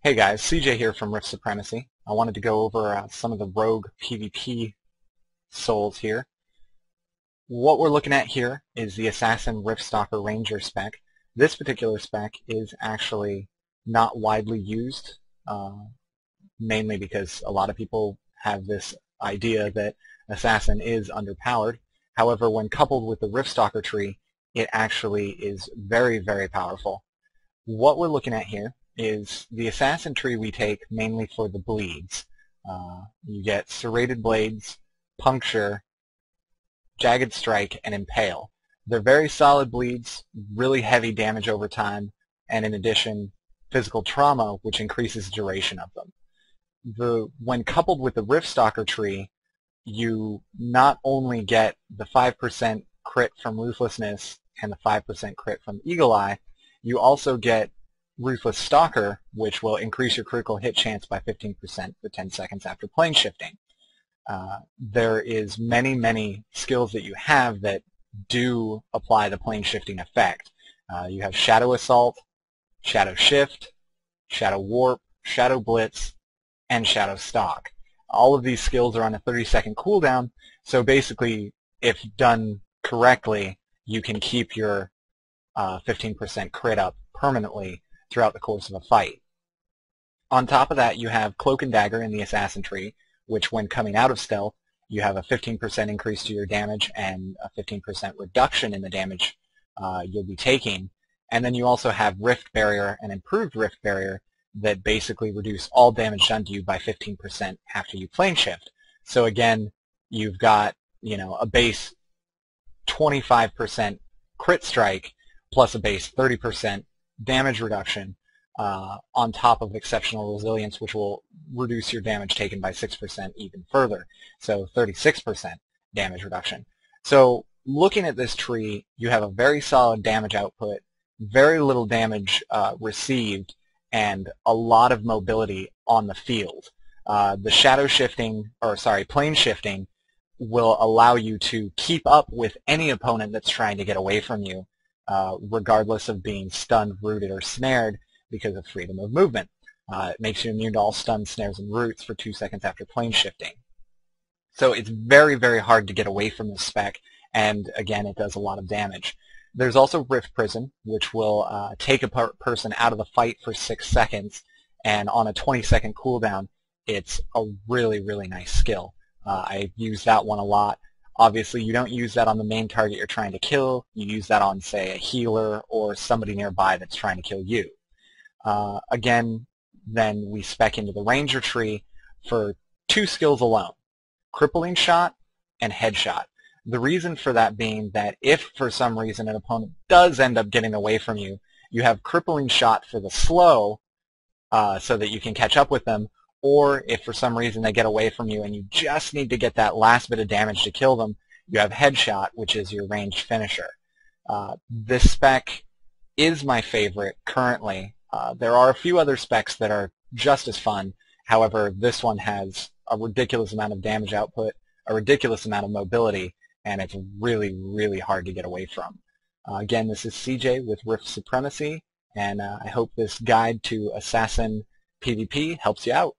Hey guys, CJ here from Rift Supremacy. I wanted to go over some of the rogue PvP souls here. What we're looking at here is the Assassin Rift Stalker Ranger spec. This particular spec is actually not widely used, mainly because a lot of people have this idea that Assassin is underpowered. However, when coupled with the Rift Stalker tree, it actually is very, very powerful. What we're looking at here is the Assassin tree we take mainly for the bleeds. You get Serrated Blades, Puncture, Jagged Strike, and Impale. They're very solid bleeds, really heavy damage over time, and in addition, physical trauma, which increases duration of them. When coupled with the Rift Stalker tree, you not only get the 5% crit from Ruthlessness and the 5% crit from Eagle Eye, you also get Ruthless Stalker, which will increase your critical hit chance by 15% for 10 seconds after plane shifting. There is many skills that you have that do apply the plane shifting effect. You have Shadow Assault, Shadow Shift, Shadow Warp, Shadow Blitz, and Shadow Stalk. All of these skills are on a 30-second cooldown, so basically, if done correctly, you can keep your 15% crit up permanently throughout the course of a fight. On top of that, you have Cloak and Dagger in the Assassin tree, which when coming out of stealth, you have a 15% increase to your damage and a 15% reduction in the damage you'll be taking. And then you also have Rift Barrier and Improved Rift Barrier that basically reduce all damage done to you by 15% after you plane shift. So again, you've got, a base 25% crit strike plus a base 30% damage reduction on top of exceptional resilience, which will reduce your damage taken by 6% even further. So 36% damage reduction. So looking at this tree, you have a very solid damage output, very little damage received, and a lot of mobility on the field. The shadow shifting, plane shifting, will allow you to keep up with any opponent that's trying to get away from you, regardless of being stunned, rooted, or snared because of freedom of movement. It makes you immune to all stuns, snares, and roots for 2 seconds after plane shifting. So it's very, very hard to get away from this spec, and again, it does a lot of damage. There's also Rift Prison, which will take a person out of the fight for 6 seconds, and on a 20-second cooldown, it's a really, really nice skill. I use that one a lot. Obviously, you don't use that on the main target you're trying to kill. You use that on, say, a healer or somebody nearby that's trying to kill you. Again, then we spec into the Ranger tree for 2 skills alone, Crippling Shot and Headshot. The reason for that being that if for some reason an opponent does end up getting away from you, you have Crippling Shot for the slow so that you can catch up with them, or if for some reason they get away from you and you just need to get that last bit of damage to kill them, you have Headshot, which is your ranged finisher. This spec is my favorite currently. There are a few other specs that are just as fun. However, this one has a ridiculous amount of damage output, a ridiculous amount of mobility, and it's really, really hard to get away from. Again, this is CJ with Rift Supremacy, and I hope this guide to Assassin PvP helps you out.